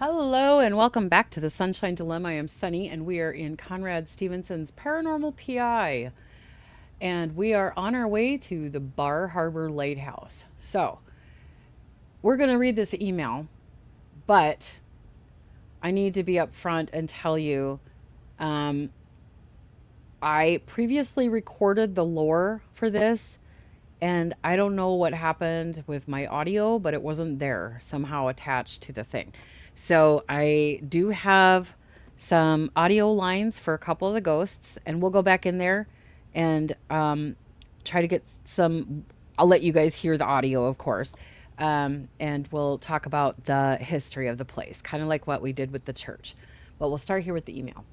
Hello and welcome back to the Sunshine Dilemma. I am Sunny and we are in Conrad Stevenson's Paranormal PI. And we are on our way to the Barr Harbor Lighthouse. So we're going to read this email, but I need to be upfront and tell you um, I previously recorded the lore for this, and I don't know what happened with my audio, but it wasn't there somehow attached to the thing. So I do have some audio lines for a couple of the ghosts, and we'll go back in there and try to get some. I'll let you guys hear the audio, of course, and we'll talk about the history of the place, kind of like what we did with the church. But we'll start here with the email.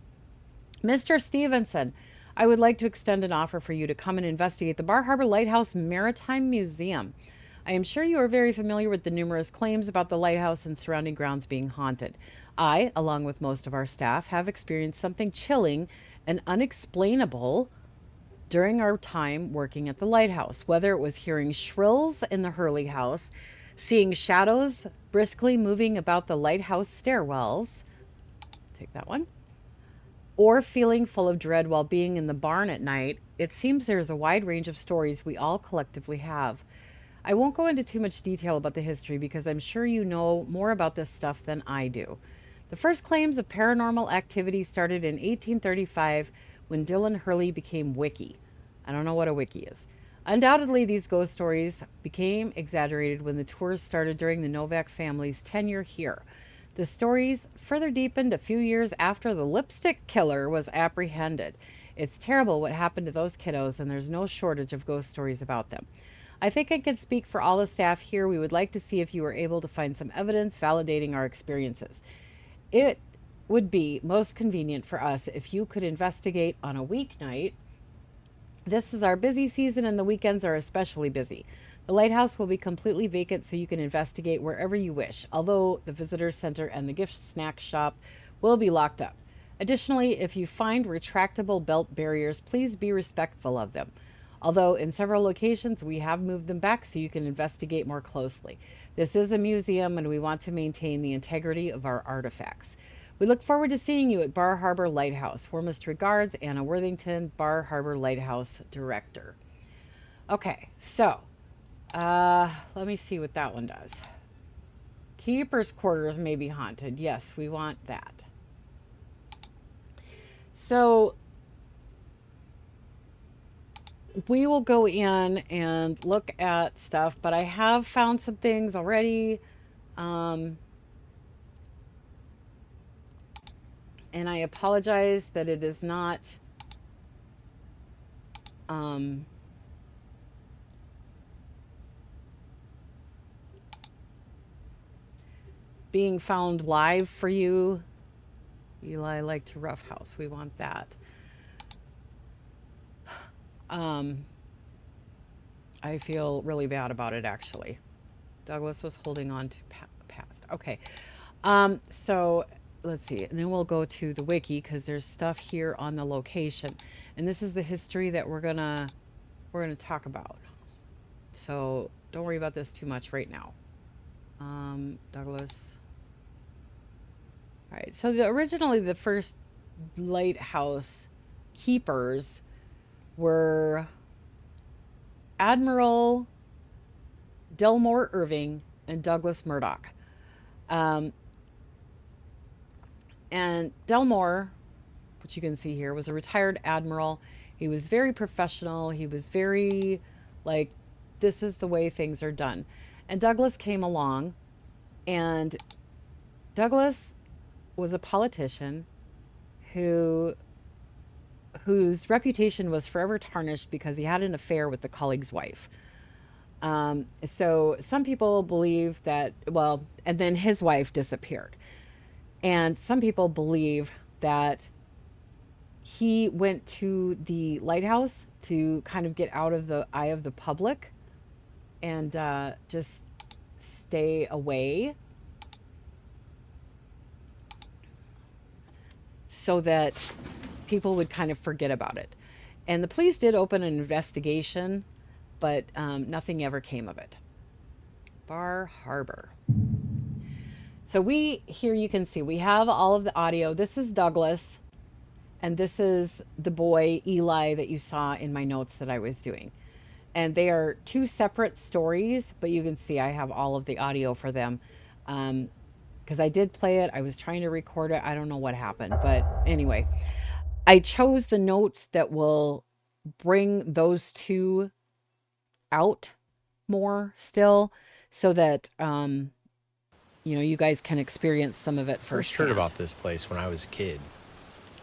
Mr. Stevenson, I would like to extend an offer for you to come and investigate the Bar Harbor Lighthouse Maritime Museum. I am sure you are very familiar with the numerous claims about the lighthouse and surrounding grounds being haunted. I, along with most of our staff, have experienced something chilling and unexplainable during our time working at the lighthouse, whether it was hearing shrills in the Hurley house, seeing shadows briskly moving about the lighthouse stairwells. Take that one, or feeling full of dread while being in the barn at night. It seems there's a wide range of stories we all collectively have. I won't go into too much detail about the history because I'm sure you know more about this stuff than I do. The first claims of paranormal activity started in 1835 when Dylan Hurley became Wiki. I don't know what a Wiki is. Undoubtedly, these ghost stories became exaggerated when the tours started during the Novak family's tenure here. The stories further deepened a few years after the lipstick killer was apprehended. It's terrible what happened to those kiddos, and there's no shortage of ghost stories about them. I think I can speak for all the staff here. We would like to see if you were able to find some evidence validating our experiences. It would be most convenient for us if you could investigate on a weeknight. This is our busy season, and the weekends are especially busy. The lighthouse will be completely vacant, so you can investigate wherever you wish, although the visitor center and the gift snack shop will be locked up. Additionally, if you find retractable belt barriers, please be respectful of them. Although in several locations we have moved them back so you can investigate more closely. This is a museum and we want to maintain the integrity of our artifacts. We look forward to seeing you at Bar Harbor Lighthouse. Warmest regards, Anna Worthington, Bar Harbor Lighthouse Director. Okay, so let me see what that one does. Keeper's quarters may be haunted. Yes, we want that. So we will go in and look at stuff, but I have found some things already. And I apologize that it is not being found live for you. Eli like to roughhouse. We want that. I feel really bad about it, actually. Douglas was holding on to past. Okay. So let's see. And then we'll go to the wiki because there's stuff here on the location. And this is the history that we're gonna talk about. So don't worry about this too much right now. Douglas. All right. So originally the first lighthouse keepers were Admiral Delmore Irving and Douglas Murdoch. And Delmore, which you can see here, was a retired admiral. He was very professional. He was very like, this is the way things are done. And Douglas came along, and Douglas was a politician whose reputation was forever tarnished because he had an affair with the colleague's wife. So some people believe that, well, and then his wife disappeared. And some people believe that he went to the lighthouse to kind of get out of the eye of the public and just stay away so that people would kind of forget about it. And the police did open an investigation, but nothing ever came of it. Bar Harbor. So here you can see we have all of the audio. This is Douglas, and this is the boy Eli that you saw in my notes that I was doing. And they are two separate stories, but you can see I have all of the audio for them. Because I did play it. I was trying to record it. I don't know what happened. But anyway, I chose the notes that will bring those two out more still so that, you guys can experience some of it First heard firsthand. about this place when I was a kid.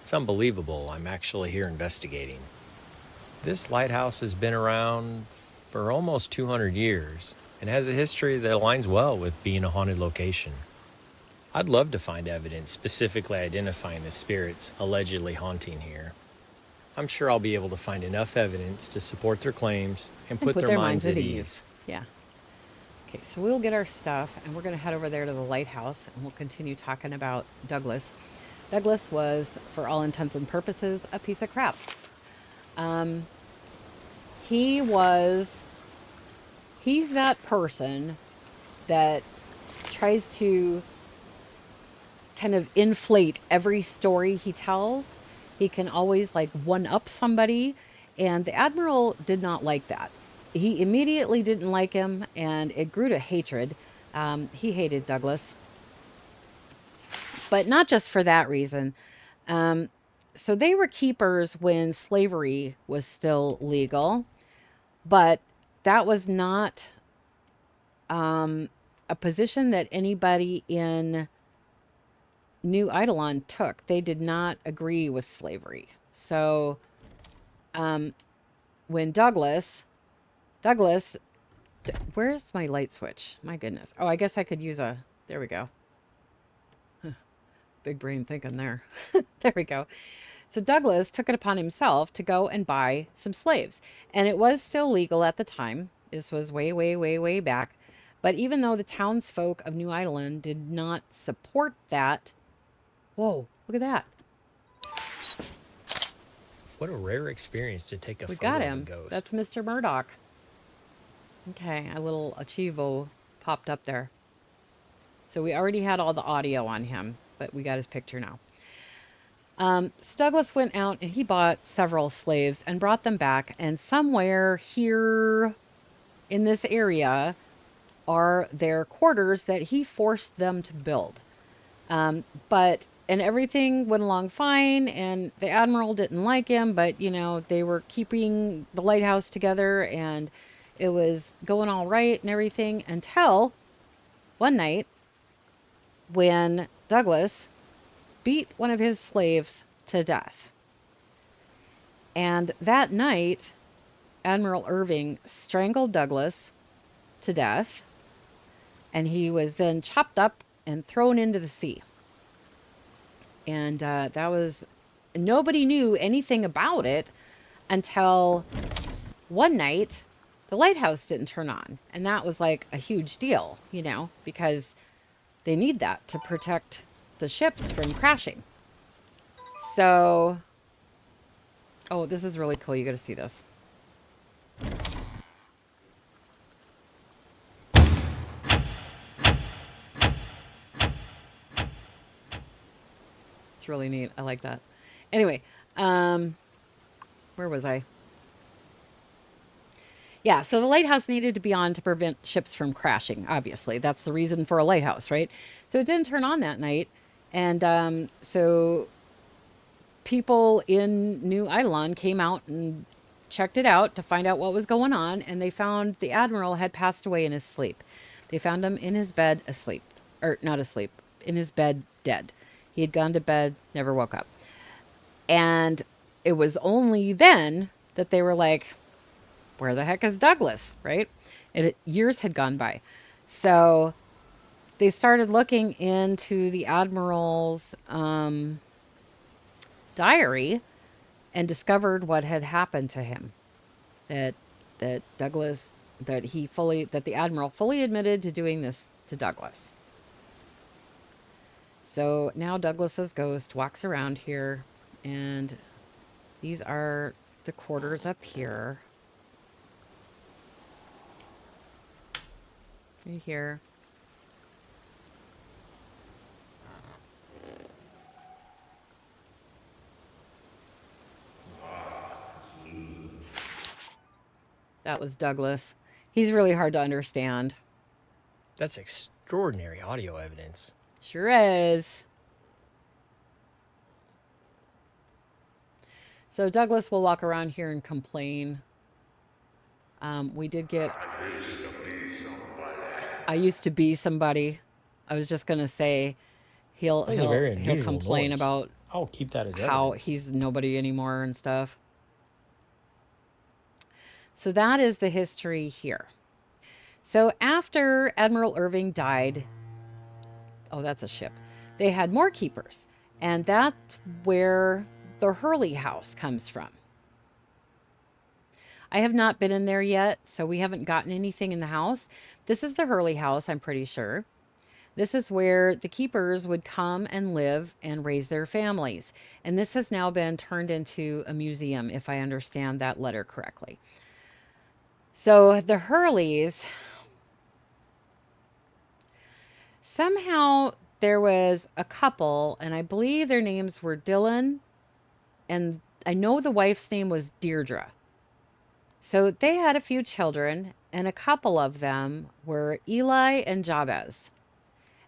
It's unbelievable I'm actually here investigating. This lighthouse has been around for almost 200 years and has a history that aligns well with being a haunted location. I'd love to find evidence specifically identifying the spirits allegedly haunting here. I'm sure I'll be able to find enough evidence to support their claims and And put put their their minds minds at at ease. ease. Yeah. Okay, so we'll get our stuff and we're going to head over there to the lighthouse and we'll continue talking about Douglas. Douglas was, for all intents and purposes, a piece of crap. He was, he's that person that tries to kind of inflate every story he tells. He can always like one up somebody. And the Admiral did not like that. He immediately didn't like him and it grew to hatred. He hated Douglas, but not just for that reason. So they were keepers when slavery was still legal, but that was not a position that anybody in New Eidolon took. They did not agree with slavery. So when Douglas, where's my light switch? My goodness. Oh, I guess I could use there we go. Big brain thinking there. There we go. So Douglas took it upon himself to go and buy some slaves. And it was still legal at the time. This was way, way, way, way back. But even though the townsfolk of New Ireland did not support that, whoa, look at that. What a rare experience to take a We got photo of a him. ghost. That's Mr. Murdoch. Okay, a little Achivo popped up there. So we already had all the audio on him, but we got his picture now. So Douglas went out and he bought several slaves and brought them back. And somewhere here in this area are their quarters that he forced them to build. And everything went along fine. And the Admiral didn't like him, but they were keeping the lighthouse together and it was going all right and everything until one night when Douglas beat one of his slaves to death. And that night, Admiral Irving strangled Douglas to death, and he was then chopped up and thrown into the sea. And nobody knew anything about it until one night the lighthouse didn't turn on. And that was like a huge deal, because they need that to protect the ships from crashing. So, oh, this is really cool. You got to see this. It's really neat. I like that. Anyway, where was I? Yeah, so the lighthouse needed to be on to prevent ships from crashing, obviously. That's the reason for a lighthouse, right? So it didn't turn on that night. And so people in New Eidolon came out and checked it out to find out what was going on. And they found the Admiral had passed away in his sleep. They found him in his bed asleep. Or not asleep, in his bed dead. He had gone to bed, never woke up. And it was only then that they were like, where the heck is Douglas, right? Years had gone by. So they started looking into the Admiral's diary and discovered what had happened to him. That Douglas, that the Admiral fully admitted to doing this to Douglas. So now Douglas's ghost walks around here, and these are the quarters up here. Right here. That was Douglas. He's really hard to understand. That's extraordinary audio evidence. Sure is. So Douglas will walk around here and complain. We did get. I used to be somebody. I was just gonna say, he'll That was a very he'll unusual complain noise. about I'll keep that as how evidence. he's nobody anymore and stuff. So that is the history here. So after Admiral Irving died, oh, that's a ship. They had more keepers, and that's where the Hurley house comes from. I have not been in there yet, so we haven't gotten anything in the house. This is the Hurley house, I'm pretty sure. This is where the keepers would come and live and raise their families. And this has now been turned into a museum, if I understand that letter correctly. So the Hurleys, somehow there was a couple, and I believe their names were Dylan, and I know the wife's name was Deirdre. So they had a few children, and a couple of them were Eli and Jabez.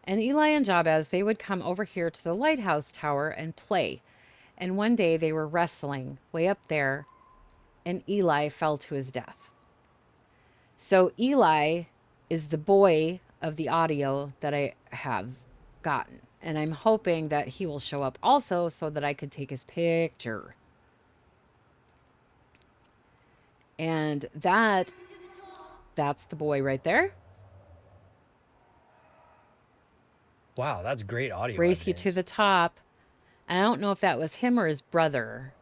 And Eli and Jabez, they would come over here to the lighthouse tower and play. And one day they were wrestling way up there, and Eli fell to his death. So Eli is the boy of the audio that I have gotten. And I'm hoping that he will show up also so that I could take his picture. And that's the boy right there. Wow, that's great audio Race evidence. you to the top. And I don't know if that was him or his brother.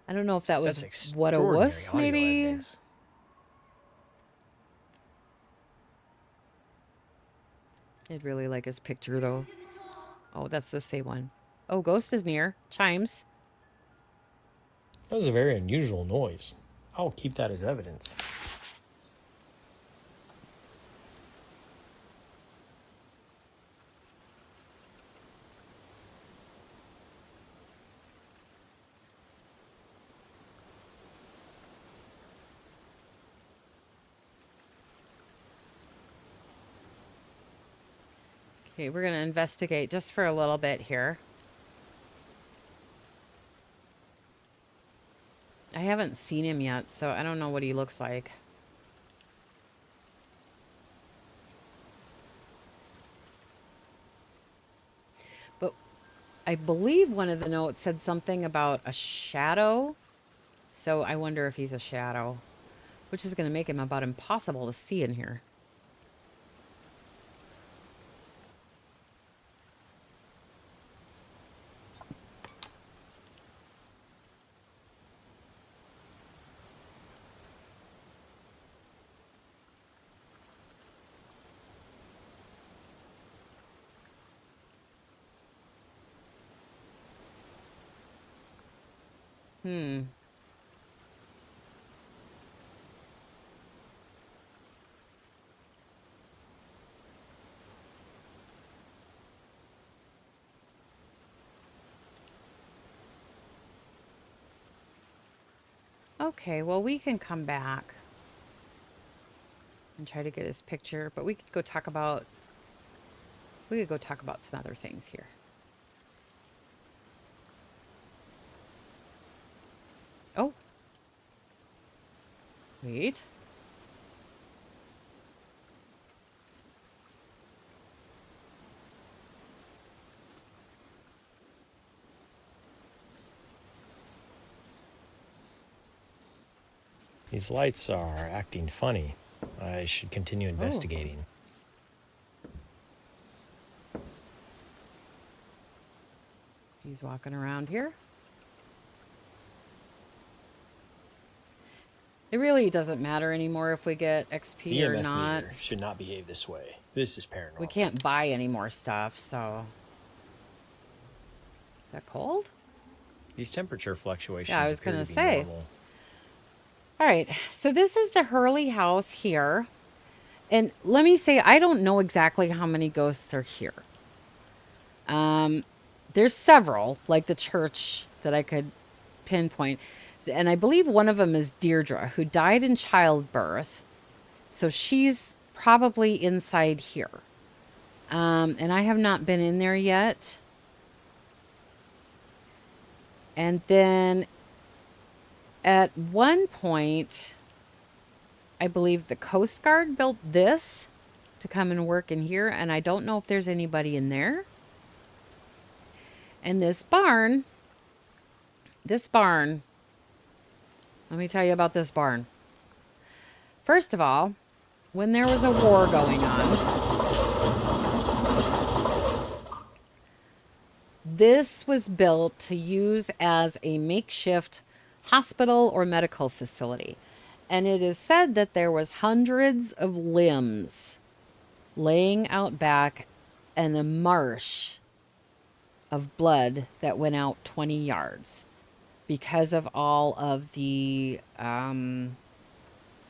I don't know if that was what it was, maybe. Evidence. I'd really like his picture, though. Oh, that's the same one. Oh, Ghost is near. Chimes. That was a very unusual noise. I'll keep that as evidence. Okay, we're going to investigate just for a little bit here. I haven't seen him yet, so I don't know what he looks like. But I believe one of the notes said something about a shadow. So I wonder if he's a shadow, which is going to make him about impossible to see in here. Okay, well, we can come back and try to get his picture, but we could go talk about some other things here. Oh. Wait. These lights are acting funny. I should continue investigating. He's walking around here. It really doesn't matter anymore if we get XP or not. EMF meter should not behave this way. This is paranormal. We can't buy any more stuff, so. Is that cold? These temperature fluctuations. Yeah, I was going to say. Normal. All right, so this is the Hurley house here. And let me say, I don't know exactly how many ghosts are here. There's several, like the church that I could pinpoint. And I believe one of them is Deirdre, who died in childbirth. So she's probably inside here. And I have not been in there yet. And then at one point, I believe the Coast Guard built this to come and work in here. And I don't know if there's anybody in there. And this barn, let me tell you about this barn. First of all, when there was a war going on, this was built to use as a makeshift hospital or medical facility. And it is said that there was hundreds of limbs laying out back and a marsh of blood that went out 20 yards because of all of the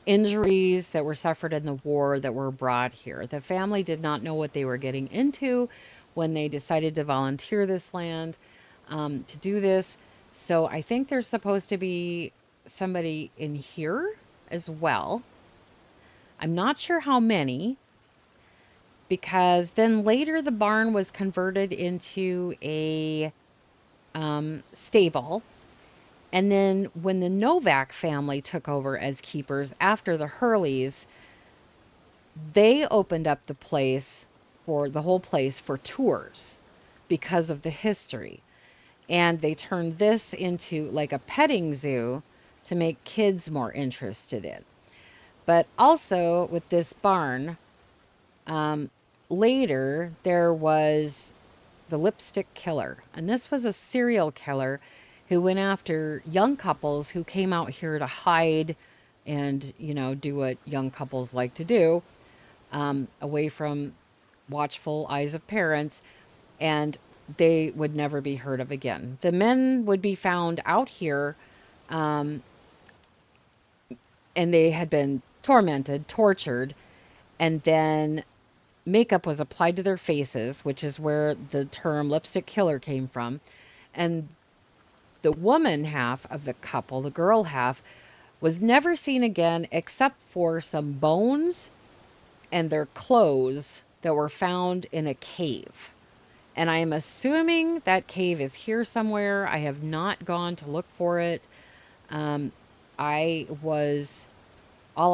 injuries that were suffered in the war that were brought here. The family did not know what they were getting into when they decided to volunteer this land to do this. So I think there's supposed to be somebody in here as well. I'm not sure how many, because then later the barn was converted into a stable. And then when the Novak family took over as keepers after the Hurleys, they opened up the whole place for tours because of the history. And they turned this into like a petting zoo to make kids more interested in. But also with this barn, later there was the lipstick killer. And this was a serial killer who went after young couples who came out here to hide and, do what young couples like to do, away from watchful eyes of parents, and they would never be heard of again. The men would be found out here, and they had been tormented, tortured, and then makeup was applied to their faces, which is where the term lipstick killer came from. And the woman half of the couple, the girl half, was never seen again except for some bones and their clothes that were found in a cave. And I am assuming that cave is here somewhere. I have not gone to look for it. All I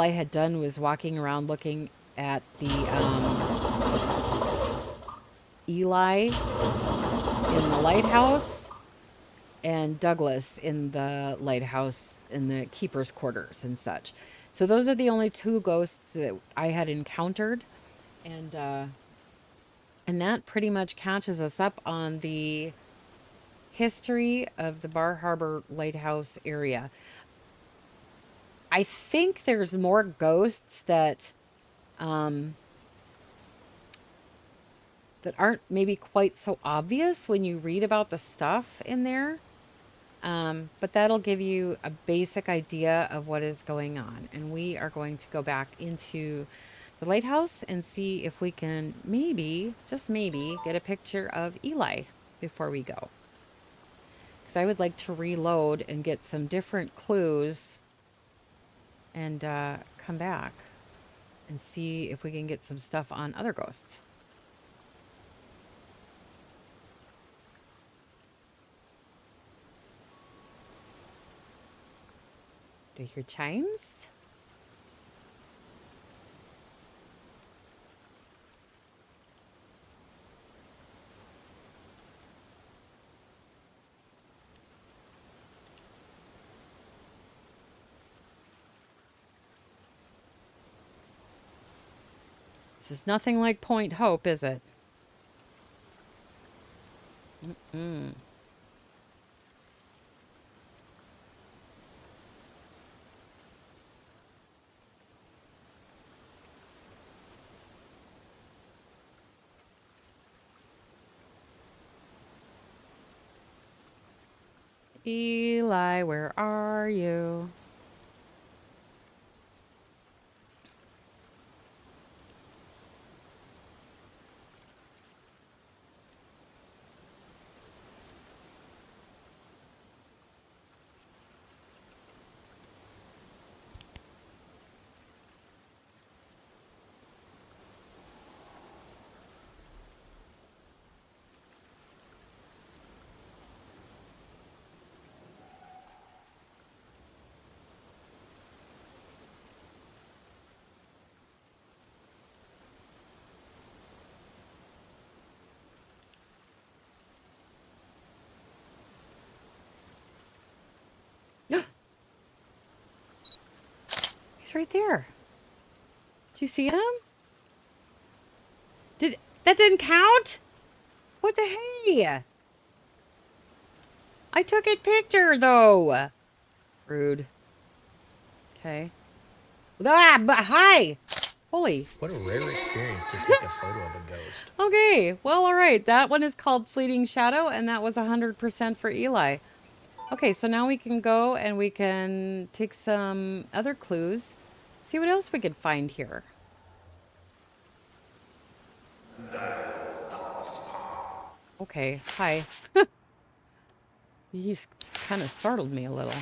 had done was walking around looking at the Eli in the lighthouse and Douglas in the lighthouse in the keeper's quarters and such. So those are the only two ghosts that I had encountered. And that pretty much catches us up on the history of the Barr Harbor Lighthouse area. I think there's more ghosts that aren't maybe quite so obvious when you read about the stuff in there. But that'll give you a basic idea of what is going on. And we are going to go back into the lighthouse and see if we can maybe, just maybe, get a picture of Eli before we go. Because I would like to reload and get some different clues and come back and see if we can get some stuff on other ghosts. Do you hear chimes? This is nothing like Point Hope, is it? Mm-mm. Eli, where are you? It's right there. Did you see him? That didn't count? What the hey? I took a picture though. Rude. Okay. Ah, but hi. Holy. What a rare experience to take a photo of a ghost. Okay. Well, all right. That one is called Fleeting Shadow, and that was 100% for Eli. Okay, so now we can go and we can take some other clues. See what else we could find here. Okay, hi. He's kind of startled me a little.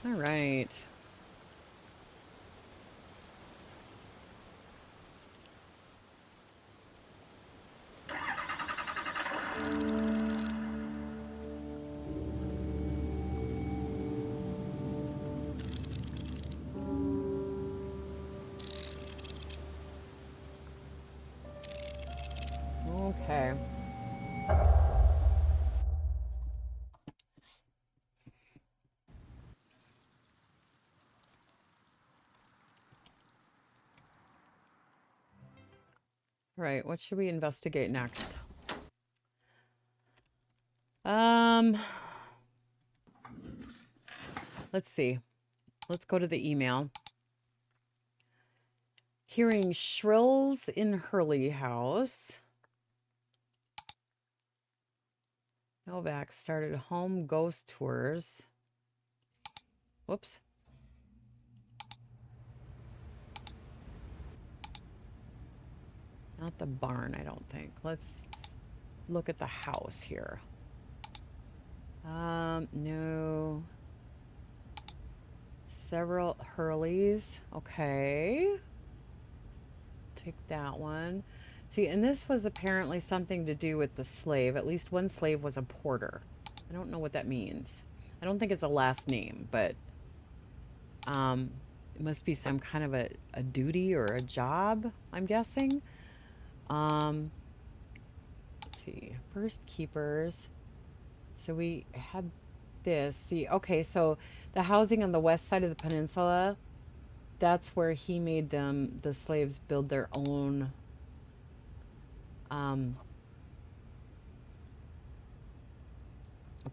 All right. Okay. Right, what should we investigate next? Um, let's see. Let's go to the email. Hearing shrills in Hurley House. Novak started home ghost tours. Whoops. Not the barn, I don't think. Let's look at the house here. No. Several Hurleys. Okay. Take that one. See, and this was apparently something to do with the slave. At least one slave was a porter. I don't know what that means. I don't think it's a last name, but it must be some kind of a duty or a job, I'm guessing. Let's see. First keepers. So we had this. See, okay, so the housing on the west side of the peninsula, that's where he made them, the slaves, build their own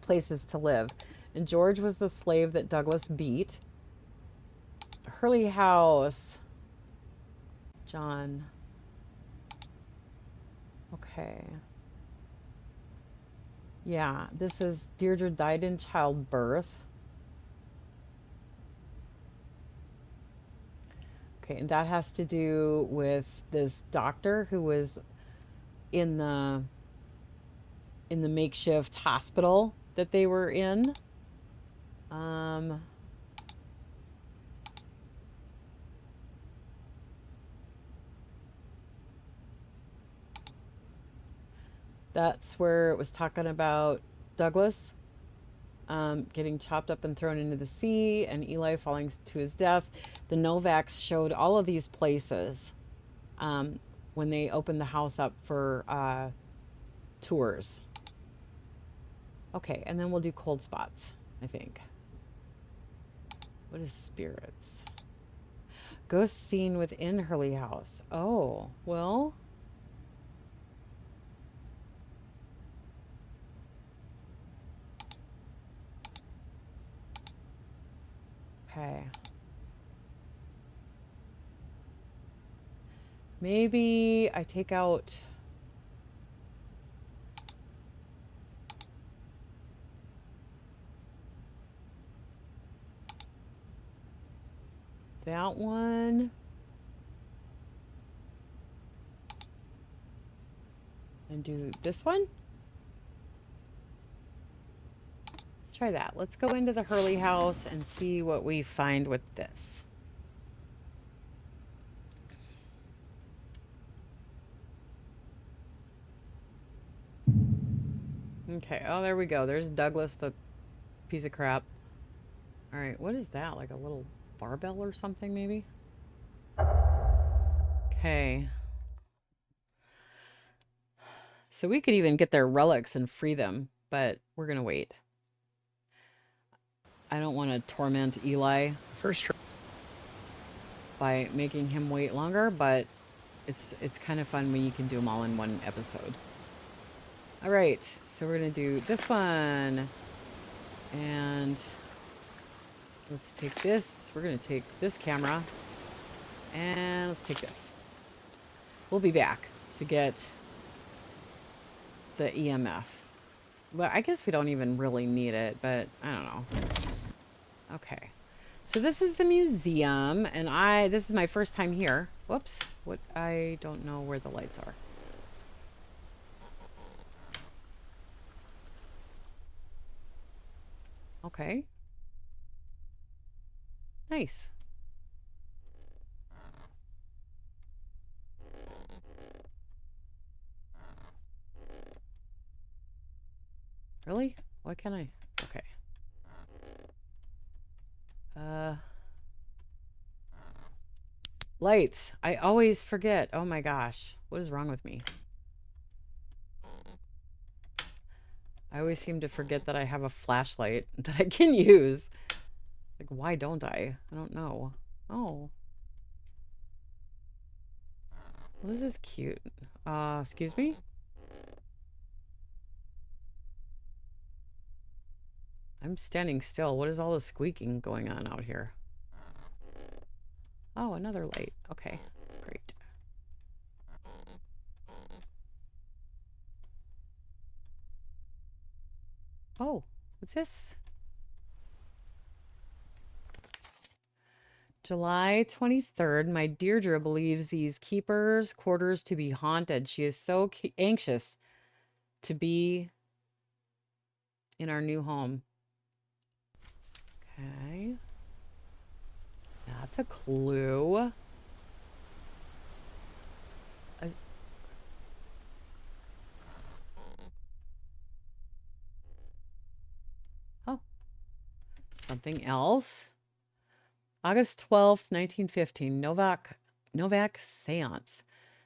places to live. And George was the slave that Douglas beat. Hurley House. John. Okay. Yeah, this is Deirdre died in childbirth. Okay, and that has to do with this doctor who was in the makeshift hospital that they were in. That's where it was talking about Douglas getting chopped up and thrown into the sea, and Eli falling to his death. The Novaks showed all of these places when they opened the house up for tours. Okay, and then we'll do cold spots, I think. What is spirits? Ghost seen within Hurley House. Oh, well. Okay. Maybe I take out that one. And do this one. Let's try that. Let's go into the Hurley house and see what we find with this. Okay. Oh, there we go. There's Douglas, the piece of crap. All right. What is that? Like a little barbell or something, maybe? Okay. So we could even get their relics and free them, but we're going to wait. I don't want to torment Eli First try. by making him wait longer, but it's kind of fun when you can do them all in one episode. All right, so we're going to do this one. And let's take this. We're going to take this camera. And let's take this. We'll be back to get the EMF. Well, I guess we don't even really need it, but I don't know. Okay. So this is the museum, and this is my first time here. Whoops. I don't know where the lights are. Okay. Nice. Really? Why can't I? Okay. Lights. I always forget. Oh my gosh. What is wrong with me? I always seem to forget that I have a flashlight that I can use. Like, why don't I? I don't know. Oh. Well, this is cute. Excuse me? I'm standing still. What is all the squeaking going on out here? Oh, another light. Okay, great. Oh, what's this? July 23rd. My Deirdre believes these keepers' quarters to be haunted. She is so anxious to be in our new home. Okay. That's a clue. Oh, something else. August 12th, 1915. Novak seance.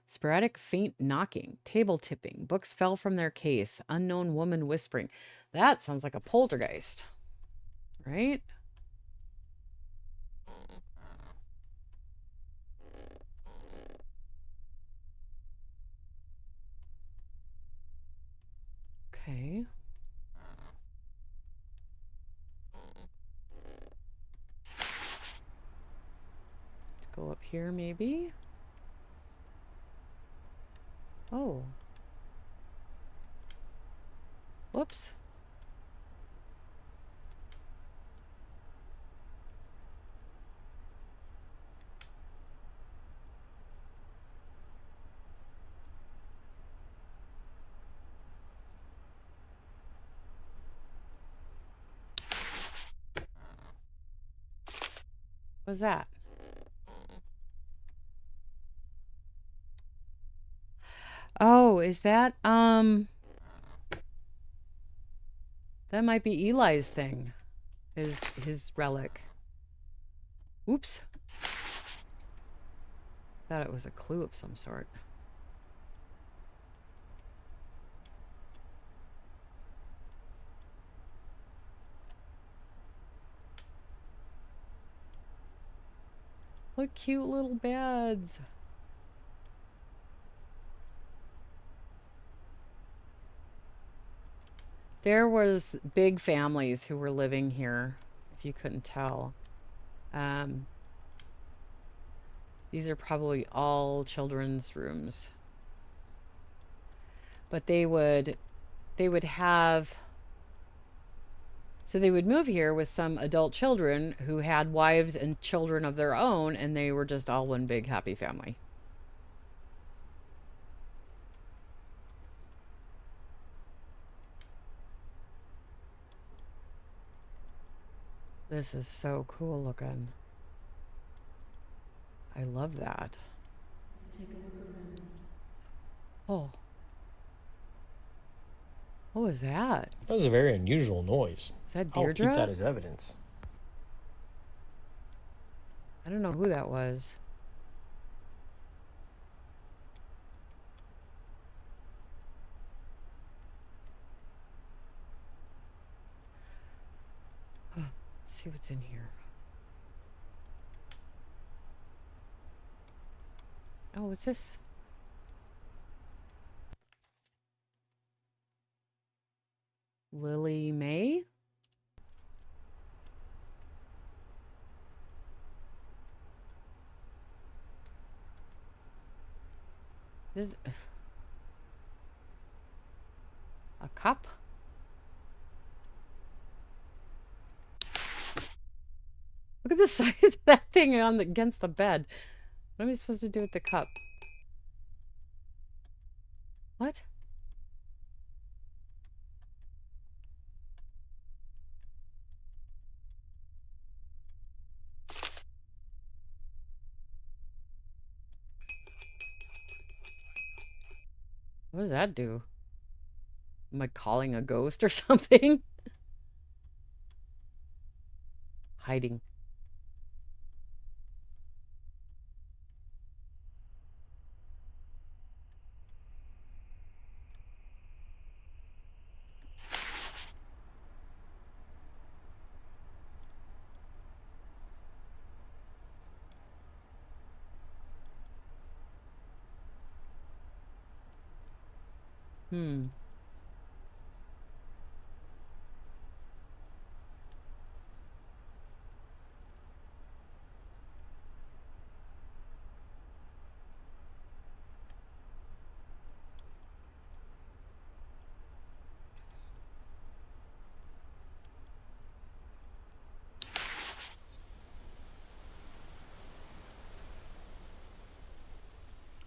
Sporadic faint knocking, table tipping, books fell from their case, unknown woman whispering. That sounds like a poltergeist, right? Okay. Let's go up here, maybe. Oh. Whoops. What's that? Oh, is that that might be Eli's thing. His relic. Oops. Thought it was a clue of some sort. What cute little beds. There was big families who were living here, if you couldn't tell. These are probably all children's rooms. But they would have, so they would move here with some adult children who had wives and children of their own, and they were just all one big happy family. This is so cool looking. I love that. Take a look around. Oh. What was that? That was a very unusual noise. Is that I'll Deirdre? keep that as evidence. I don't know who that was. Let's see what's in here. Oh, what's this? Lily May? This a cup? Look at the size of that thing on against the bed. What am I supposed to do with the cup? What? What does that do? Am I calling a ghost or something? Hiding. Hmm.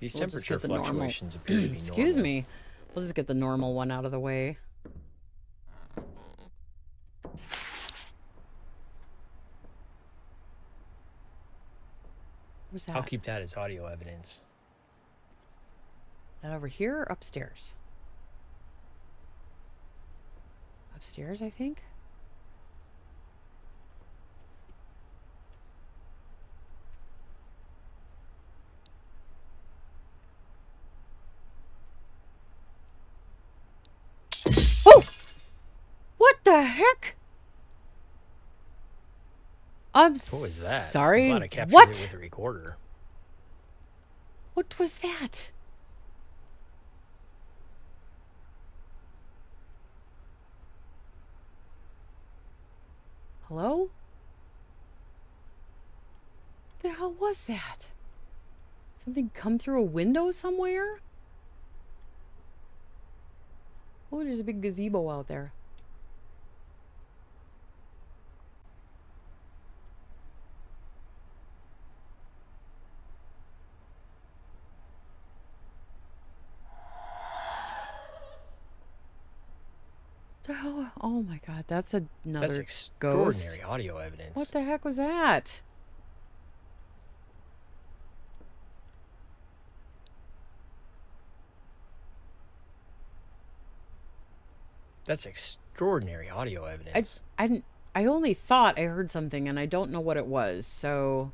These We'll just temperature get the normal. fluctuations appear to be normal. Excuse me. We'll just get the normal one out of the way. Where's that? I'll keep that as audio evidence. That over here or upstairs? Upstairs, I think. Oh! What the heck? I'm What was that? sorry. I'm glad I captured What? it with a recorder. What was that? Hello? The hell was that? Something come through a window somewhere? Oh, there's a big gazebo out there. The hell? Oh my god, that's another That's ghost. extraordinary audio evidence. What the heck was that? That's extraordinary audio evidence. I only thought I heard something and I don't know what it was, so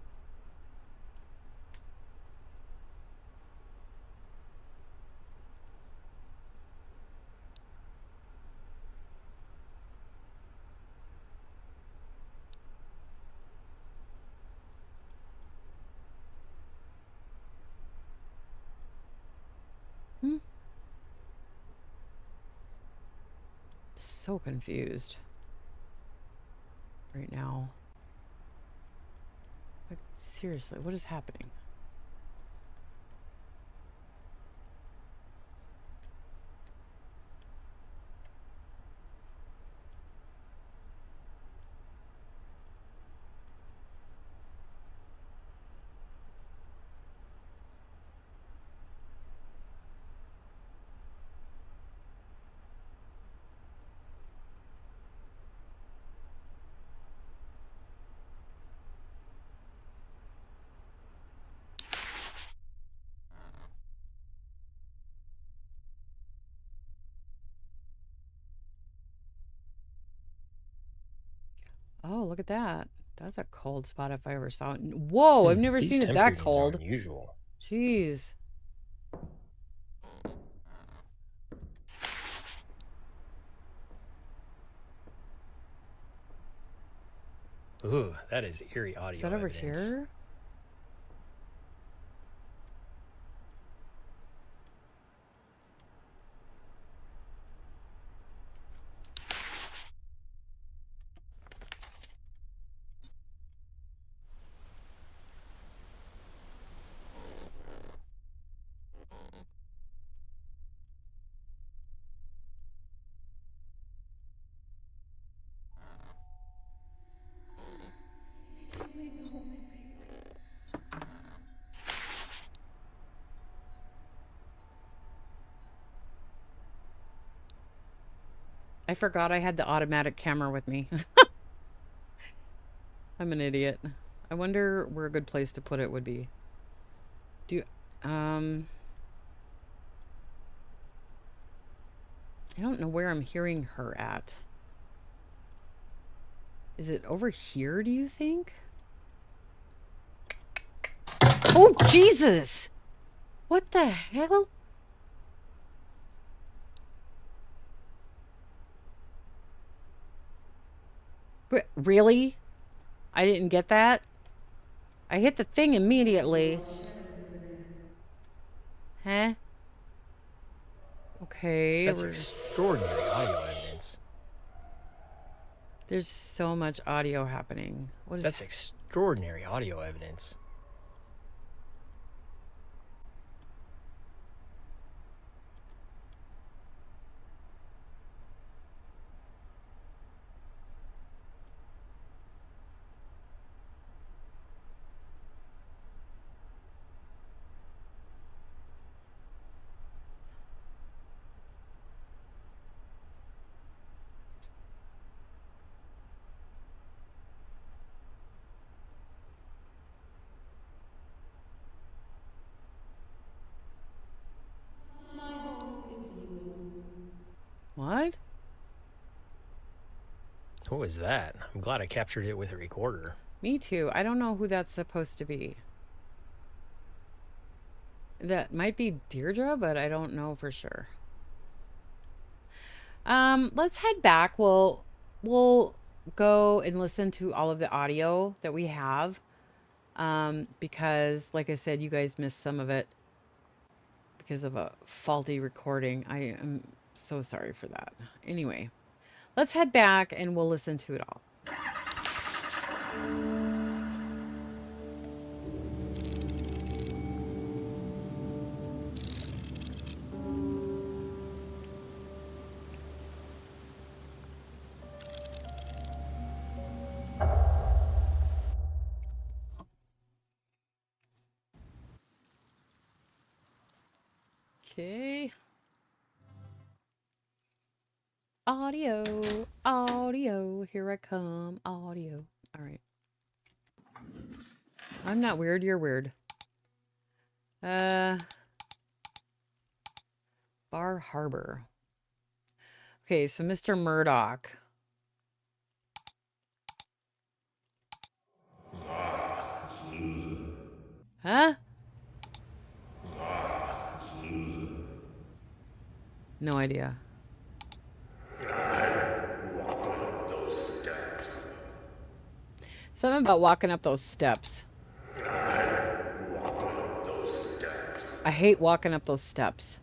so confused right now. Like, seriously, what is happening? Oh, look at that. That's a cold spot if I ever saw it. Whoa, I've never These seen it temp that readings are cold. unusual. Jeez. Ooh, that is eerie audio Is that over evidence. here? Wait, hold my baby. I forgot I had the automatic camera with me. I'm an idiot. I wonder where a good place to put it would be. Do you, I don't know where I'm hearing her at. Is it over here, do you think? Oh, Jesus! What the hell? Really? I didn't get that? I hit the thing immediately. Huh? Okay. That's extraordinary audio evidence. There's so much audio happening. What is That's extraordinary audio evidence. My home is you. What? What was that? I'm glad I captured it with a recorder. Me too. I don't know who that's supposed to be. That might be Deirdre, but I don't know for sure. Let's head back. We'll go and listen to all of the audio that we have. Because like I said, you guys missed some of it because of a faulty recording. I am so sorry for that. Anyway, let's head back and we'll listen to it all. Okay. Audio, here I come, audio. All right. I'm not weird, you're weird. Barr Harbor. Okay, so Mr. Murdoch. Huh? No idea. Something about walking up those steps. I hate walking up those steps.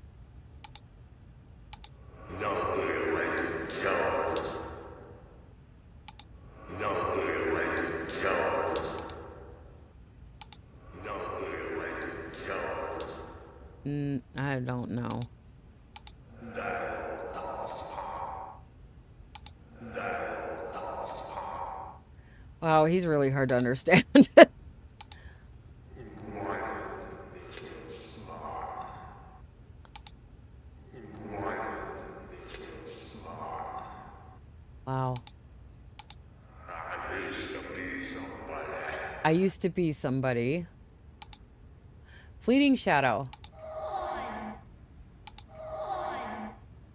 I don't know. Wow, he's really hard to understand. Wow. I used to be somebody. Fleeting shadow.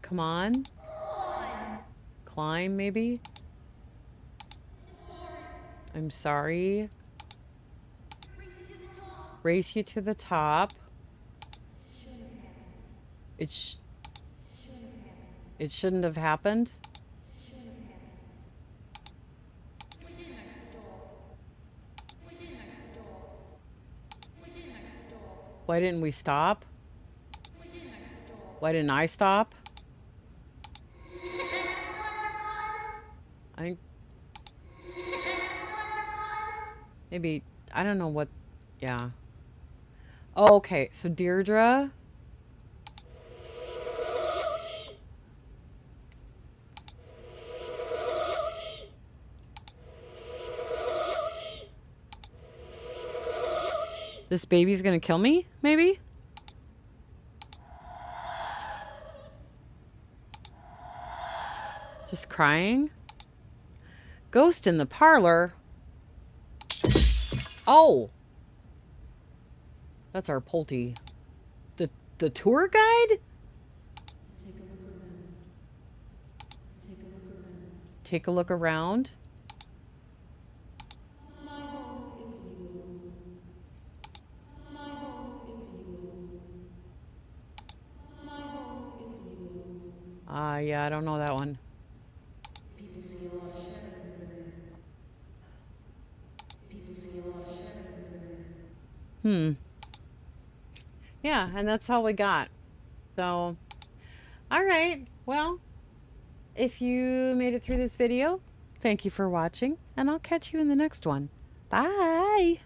Come on. Climb, maybe? I'm sorry. Race you to the top. It shouldn't have happened. Why didn't we stop? Why didn't I stop? Why didn't I stop? I maybe I don't know what. Yeah. Oh, okay. So Deirdre. This baby's gonna kill me, maybe? Just crying? Ghost in the parlor? Oh! That's our Pulte. The tour guide? Take a look around. Take a look around. Take a look around. My home is you. My home is you. My home is you. Yeah, I don't know that one. People see a lot of shadows over there. People see a lot of shadows over there. Hmm. Yeah, and that's all we got. So, all right. Well, if you made it through this video, thank you for watching, and I'll catch you in the next one. Bye.